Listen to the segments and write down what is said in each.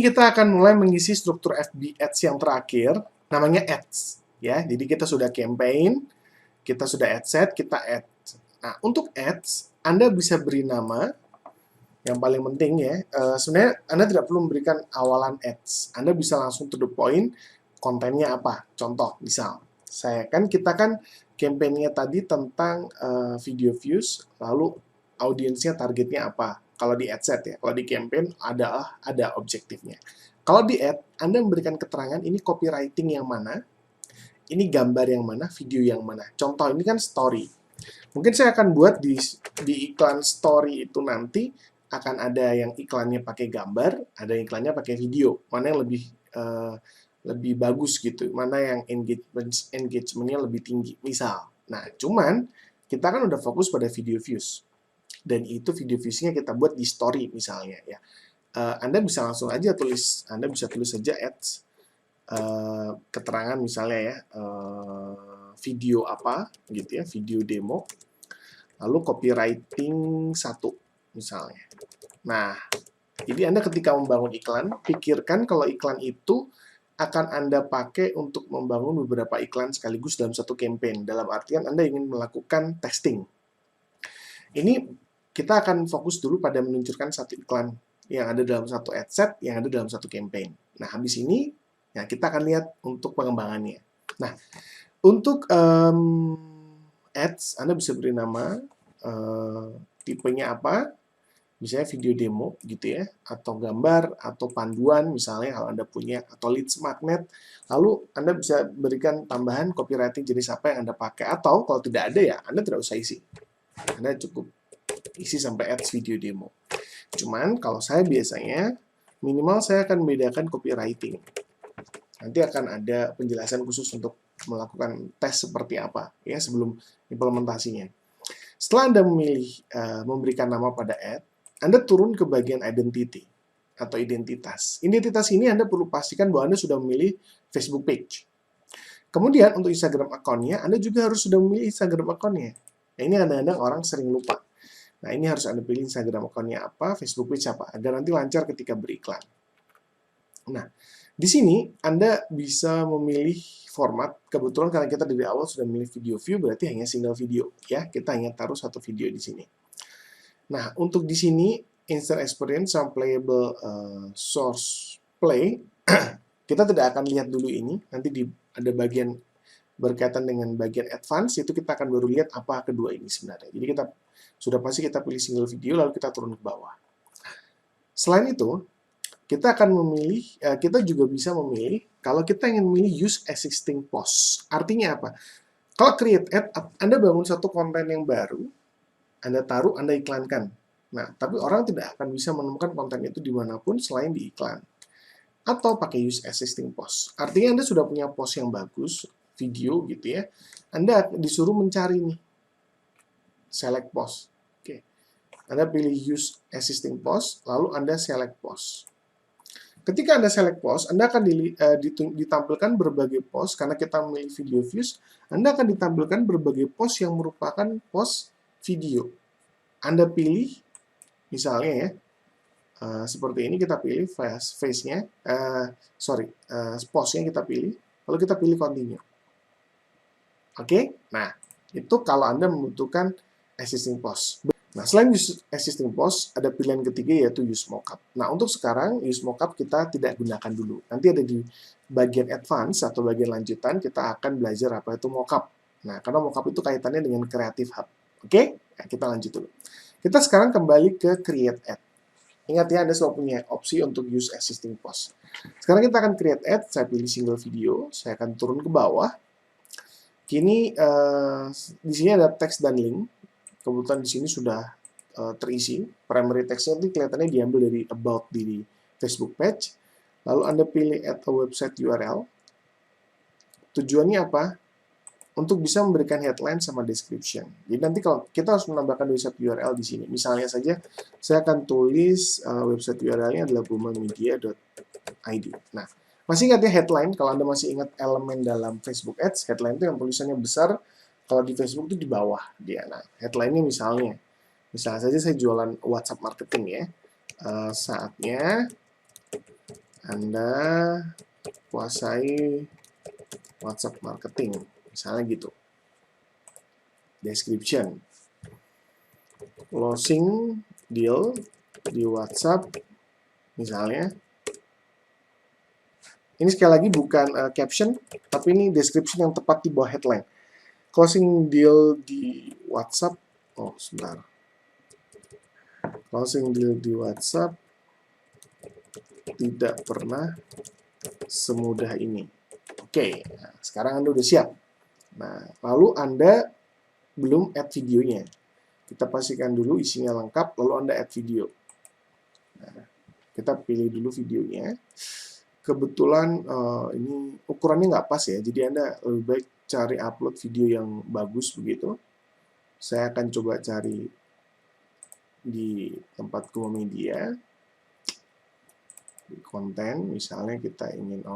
kita akan mulai mengisi struktur FB Ads yang terakhir, namanya Ads. Ya, jadi kita sudah campaign, kita sudah ad set, kita add. Nah, untuk Ads, Anda bisa beri nama, yang paling penting ya, sebenarnya Anda tidak perlu memberikan awalan Ads. Anda bisa langsung to the point, kontennya apa. Contoh, misal, kita kan campaign-nya tadi tentang video views, lalu audiensnya targetnya apa. Kalau di ad set ya, kalau di campaign ada objektifnya. Kalau di ad, Anda memberikan keterangan ini copywriting yang mana, ini gambar yang mana, video yang mana. Contoh, ini kan story. Mungkin saya akan buat di iklan story itu nanti akan ada yang iklannya pakai gambar, ada yang iklannya pakai video. Mana yang lebih bagus gitu, mana yang engagementnya lebih tinggi, misal. Nah, cuman kita kan udah fokus pada video views. Dan itu video viewsnya kita buat di story misalnya ya. Anda bisa langsung aja Anda bisa tulis saja ads, keterangan misalnya ya, video apa gitu ya, video demo, lalu copywriting 1 misalnya. Nah, jadi Anda ketika membangun iklan, pikirkan kalau iklan itu akan Anda pakai untuk membangun beberapa iklan sekaligus dalam satu campaign. Dalam artian Anda ingin melakukan testing. Ini kita akan fokus dulu pada meluncurkan satu iklan yang ada dalam satu ad set, yang ada dalam satu campaign. Nah, habis ini ya kita akan lihat untuk pengembangannya. Nah, untuk ads, Anda bisa beri nama, tipenya apa, misalnya video demo gitu ya, atau gambar, atau panduan misalnya kalau Anda punya, atau leads magnet. Lalu Anda bisa berikan tambahan copywriting jenis apa yang Anda pakai, atau kalau tidak ada ya Anda tidak usah isi. Anda cukup isi sampai ads video demo. Cuman kalau saya biasanya minimal saya akan membedakan copywriting. Nanti akan ada penjelasan khusus untuk melakukan tes seperti apa ya sebelum implementasinya. Setelah Anda memilih memberikan nama pada ad, Anda turun ke bagian identity atau identitas. Identitas ini Anda perlu pastikan bahwa Anda sudah memilih Facebook page. Kemudian untuk Instagram account-nya, Anda juga harus sudah memilih Instagram account-nya. Nah, ini kadang-kadang orang sering lupa. Nah, ini harus Anda pilih Instagram account-nya apa, Facebook page apa, agar nanti lancar ketika beriklan. Nah, di sini Anda bisa memilih format. Kebetulan karena kita dari awal sudah memilih video view, berarti hanya single video. Ya, kita hanya taruh satu video di sini. Nah, untuk di sini, instant experience sama playable source play, kita tidak akan lihat dulu ini. Nanti ada bagian berkaitan dengan bagian advance, itu kita akan baru lihat apa kedua ini sebenarnya. Jadi sudah pasti kita pilih single video, lalu kita turun ke bawah. Selain itu, kita akan memilih, kita juga bisa memilih, kalau kita ingin memilih use existing post. Artinya apa? Kalau create ad, Anda bangun satu konten yang baru, Anda taruh, Anda iklankan. Nah, tapi orang tidak akan bisa menemukan konten itu dimanapun selain di iklan. Atau pakai use existing post. Artinya Anda sudah punya post yang bagus, video gitu ya. Anda disuruh mencari nih, select post. Oke. Anda pilih use existing post, lalu Anda select post. Ketika Anda select post, Anda akan ditampilkan berbagai post, karena kita memilih video views, Anda akan ditampilkan berbagai post yang merupakan post video. Anda pilih, misalnya ya, seperti ini kita pilih face-nya, postnya kita pilih, lalu kita pilih continue. Oke, nah itu kalau Anda membutuhkan existing post. Nah, selain use existing post, ada pilihan ketiga yaitu use mockup. Nah, untuk sekarang use mockup kita tidak gunakan dulu. Nanti ada di bagian advance atau bagian lanjutan kita akan belajar apa itu mockup. Nah, karena mockup itu kaitannya dengan Creative Hub. Oke, nah, kita lanjut dulu. Kita sekarang kembali ke create ad. Ingat ya, Anda selalu punya opsi untuk use existing post. Sekarang kita akan create ad, saya pilih single video, saya akan turun ke bawah. Kini di sini ada teks dan link. Kebetulan di sini sudah terisi. Primary text-nya itu kelihatannya diambil dari about di Facebook page. Lalu Anda pilih add a website URL. Tujuannya apa? Untuk bisa memberikan headline sama description. Jadi nanti kalau kita harus menambahkan website URL di sini. Misalnya saja, saya akan tulis website URL-nya adalah bumamedia.id. Nah, masih ingat ya headline? Kalau Anda masih ingat elemen dalam Facebook Ads, headline itu yang tulisannya besar, kalau di Facebook itu di bawah dia. Nah, headline-nya misalnya saja saya jualan WhatsApp marketing ya. Saatnya Anda kuasai WhatsApp marketing, misalnya gitu. Description, closing deal di WhatsApp, misalnya. Ini sekali lagi bukan caption, tapi ini description yang tepat di bawah headline. Closing deal di WhatsApp, oh sebentar. Closing deal di WhatsApp tidak pernah semudah ini. Oke, nah, sekarang Anda udah siap. Nah, lalu Anda belum add videonya. Kita pastikan dulu isinya lengkap, lalu Anda add video. Nah, kita pilih dulu videonya. Kebetulan ini ukurannya nggak pas ya, jadi Anda lebih baik cari upload video yang bagus begitu. Saya akan coba cari di tempat media, di konten, misalnya kita ingin,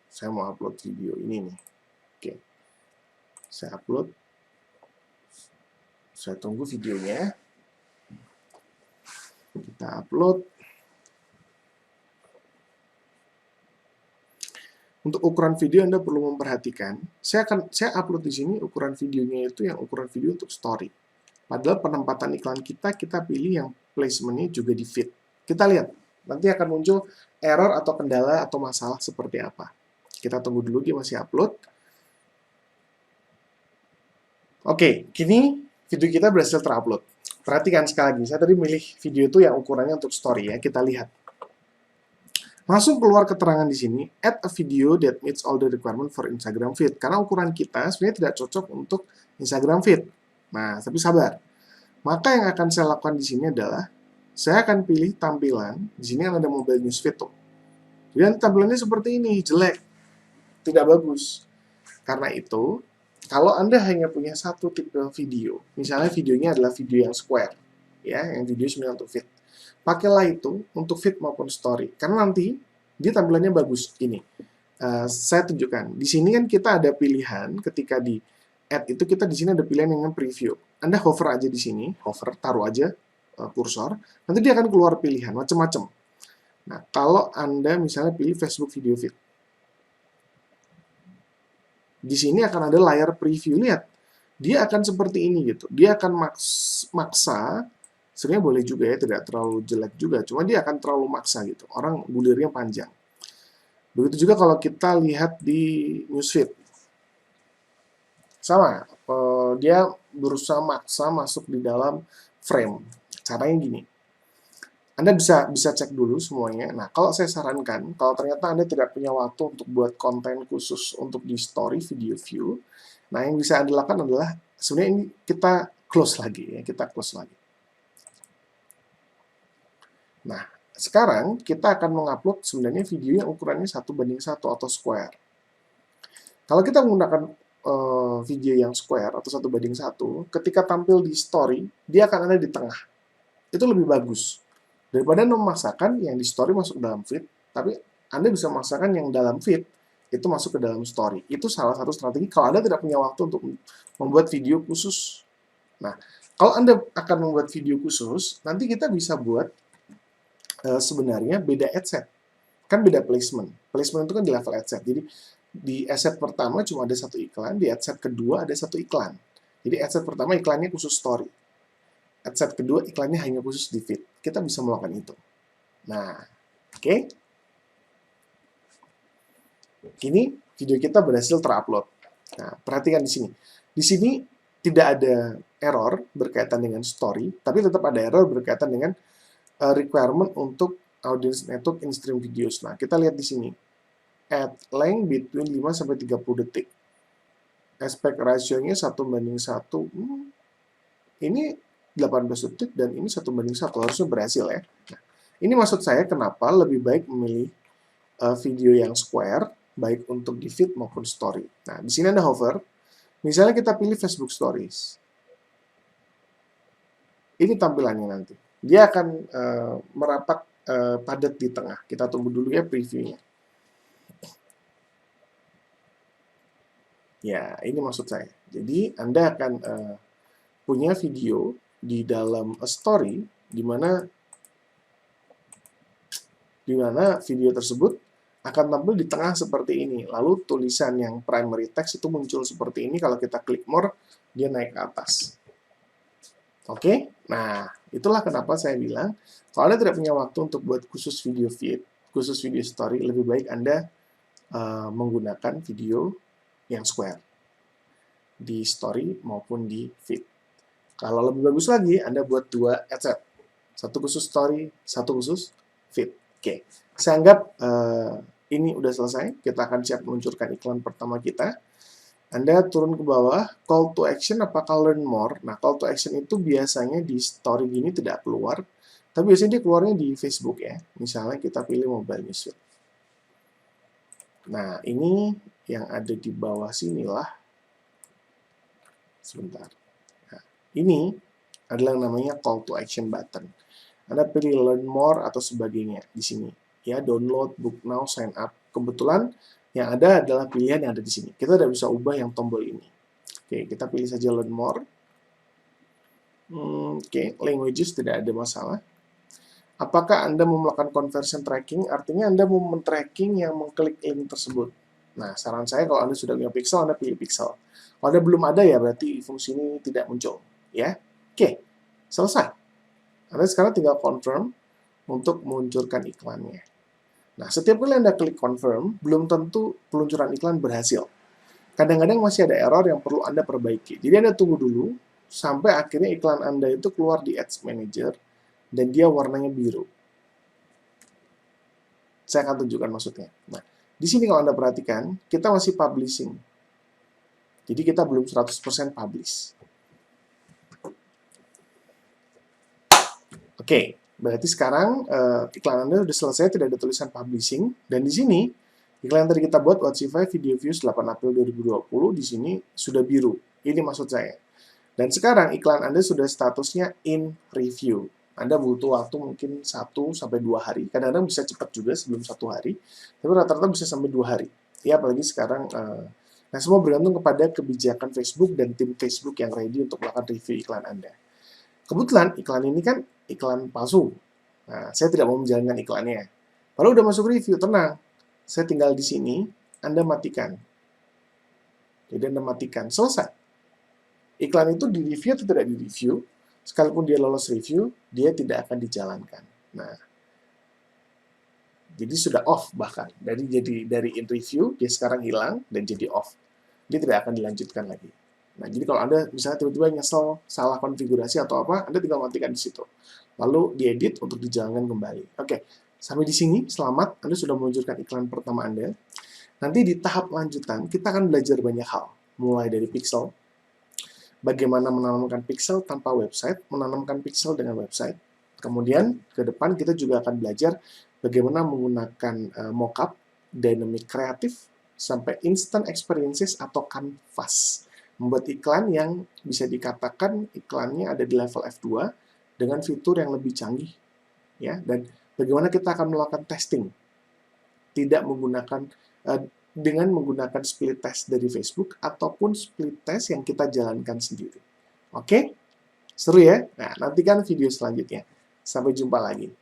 saya mau upload video ini nih. Oke, saya upload. Saya tunggu videonya. Kita upload. Untuk ukuran video Anda perlu memperhatikan. Saya upload di sini ukuran videonya itu yang ukuran video untuk story. Padahal penempatan iklan kita pilih yang placementnya juga di feed. Kita lihat, nanti akan muncul error atau kendala atau masalah seperti apa. Kita tunggu dulu dia masih upload. Oke, kini video kita berhasil terupload. Perhatikan sekali lagi, saya tadi milih video itu yang ukurannya untuk story ya, kita lihat. Langsung keluar keterangan di sini, add a video that meets all the requirement for Instagram feed. Karena ukuran kita sebenarnya tidak cocok untuk Instagram feed. Nah, tapi sabar. Maka yang akan saya lakukan di sini adalah, saya akan pilih tampilan, di sini ada mobile news feed tuh. Dan tampilannya seperti ini, jelek. Tidak bagus. Karena itu, kalau Anda hanya punya satu tipe video, misalnya videonya adalah video yang square, ya, yang video sebenarnya untuk feed. Pakailah itu untuk feed maupun story. Karena nanti dia tampilannya bagus. Ini saya tunjukkan. Di sini kan kita ada pilihan ketika di add itu kita di sini ada pilihan yang preview. Anda hover aja di sini, hover, taruh aja kursor. Nanti dia akan keluar pilihan macam-macam. Nah, kalau Anda misalnya pilih Facebook video feed. Di sini akan ada layar preview. Lihat, dia akan seperti ini gitu. Dia akan maksa. Sebenarnya boleh juga ya, tidak terlalu jelek juga. Cuma dia akan terlalu maksa gitu. Orang bulirnya panjang. Begitu juga kalau kita lihat di newsfeed. Sama, dia berusaha maksa masuk di dalam frame. Caranya gini. Anda bisa cek dulu semuanya. Nah, kalau saya sarankan, kalau ternyata Anda tidak punya waktu untuk buat konten khusus untuk di story, video view, nah yang bisa Anda lakukan adalah, sebenarnya ini kita close lagi ya, kita close lagi. Nah, sekarang kita akan mengupload sebenarnya video yang ukurannya 1:1 atau square. Kalau kita menggunakan video yang square atau 1:1, ketika tampil di story, dia akan ada di tengah. Itu lebih bagus. Daripada Anda memaksakan yang di story masuk dalam feed, tapi Anda bisa memaksakan yang dalam feed itu masuk ke dalam story. Itu salah satu strategi kalau Anda tidak punya waktu untuk membuat video khusus. Nah, kalau Anda akan membuat video khusus, nanti kita bisa buat sebenarnya beda adset. Kan beda placement. Placement itu kan di level adset. Jadi di adset pertama cuma ada satu iklan, di adset kedua ada satu iklan. Jadi adset pertama iklannya khusus story. Adset kedua iklannya hanya khusus di feed. Kita bisa melakukan itu. Nah, oke. Kini video kita berhasil terupload. Nah, perhatikan di sini. Di sini tidak ada error berkaitan dengan story, tapi tetap ada error berkaitan dengan requirement untuk audience network in stream videos. Nah, kita lihat di sini. Add length between 5-30 detik. Aspect ratio-nya 1:1. Ini 18 detik dan ini 1:1. Harusnya berhasil ya. Nah, ini maksud saya kenapa lebih baik memilih video yang square, baik untuk di feed maupun story. Nah, di sini Anda hover. Misalnya kita pilih Facebook Stories. Ini tampilannya nanti. Dia akan merapat padat di tengah. Kita tunggu dulu ya previewnya. Ya, ini maksud saya. Jadi, Anda akan punya video di dalam story, di mana di mana video tersebut akan tampil di tengah seperti ini. Lalu tulisan yang primary text itu muncul seperti ini. Kalau kita klik more, dia naik ke atas. Oke? Nah, itulah kenapa saya bilang, kalau Anda tidak punya waktu untuk buat khusus video feed, khusus video story, lebih baik Anda menggunakan video yang square di story maupun di feed. Kalau lebih bagus lagi, Anda buat 2 ad set. Satu khusus story, satu khusus feed. Oke, saya anggap ini udah selesai. Kita akan siap meluncurkan iklan pertama kita. Anda turun ke bawah, call to action apakah learn more. Nah, call to action itu biasanya di story gini tidak keluar, tapi biasanya dia keluarnya di Facebook ya. Misalnya kita pilih mobile newsfeed. Nah, ini yang ada di bawah sinilah. Sebentar. Nah, ini adalah yang namanya call to action button. Anda pilih learn more atau sebagainya di sini. Ya, download, book now, sign up. Kebetulan yang ada adalah pilihan yang ada di sini. Kita tidak bisa ubah yang tombol ini. Oke, kita pilih saja learn more. Oke, languages tidak ada masalah. Apakah Anda mau melakukan conversion tracking? Artinya Anda mau men-tracking yang mengklik link tersebut. Nah, saran saya kalau Anda sudah punya pixel, Anda pilih pixel. Kalau Anda belum ada ya berarti fungsi ini tidak muncul. Ya, oke, selesai. Anda sekarang tinggal confirm untuk meluncurkan iklannya. Nah, setiap kali Anda klik confirm, belum tentu peluncuran iklan berhasil. Kadang-kadang masih ada error yang perlu Anda perbaiki. Jadi Anda tunggu dulu, sampai akhirnya iklan Anda itu keluar di Ads Manager, dan dia warnanya biru. Saya akan tunjukkan maksudnya. Nah, di sini kalau Anda perhatikan, kita masih publishing. Jadi kita belum 100% publish. Oke, berarti sekarang iklan Anda sudah selesai, tidak ada tulisan publishing. Dan di sini, iklan yang tadi kita buat, Watchify Video Views 8 April 2020, di sini sudah biru. Ini maksud saya. Dan sekarang iklan Anda sudah statusnya in review. Anda butuh waktu mungkin 1-2 hari. Kadang-kadang bisa cepat juga sebelum 1 hari. Tapi rata-rata bisa sampai 2 hari. Ya, apalagi sekarang, nah semua bergantung kepada kebijakan Facebook dan tim Facebook yang ready untuk melakukan review iklan Anda. Kebetulan iklan ini kan iklan palsu. Nah, saya tidak mau menjalankan iklannya. Kalau udah masuk review, tenang. Saya tinggal di sini, Anda matikan. Jadi Anda matikan, selesai. Iklan itu di-review atau tidak di-review, sekalipun dia lolos review, dia tidak akan dijalankan. Nah, jadi sudah off bahkan. Dari in review, dia sekarang hilang dan jadi off. Dia tidak akan dilanjutkan lagi. Nah, jadi kalau Anda misalnya tiba-tiba nyesel, salah konfigurasi atau apa, Anda tinggal matikan di situ. Lalu diedit untuk dijalankan kembali. Oke, sampai di sini, selamat. Anda sudah meluncurkan iklan pertama Anda. Nanti di tahap lanjutan, kita akan belajar banyak hal. Mulai dari pixel, bagaimana menanamkan pixel tanpa website, menanamkan pixel dengan website. Kemudian, ke depan kita juga akan belajar bagaimana menggunakan mockup, dynamic creative, sampai instant experiences atau canvas. Membuat iklan yang bisa dikatakan iklannya ada di level F2 dengan fitur yang lebih canggih. Ya, dan bagaimana kita akan melakukan testing. Tidak menggunakan dengan menggunakan split test dari Facebook ataupun split test yang kita jalankan sendiri. Oke? Seru ya? Nah, nantikan video selanjutnya. Sampai jumpa lagi.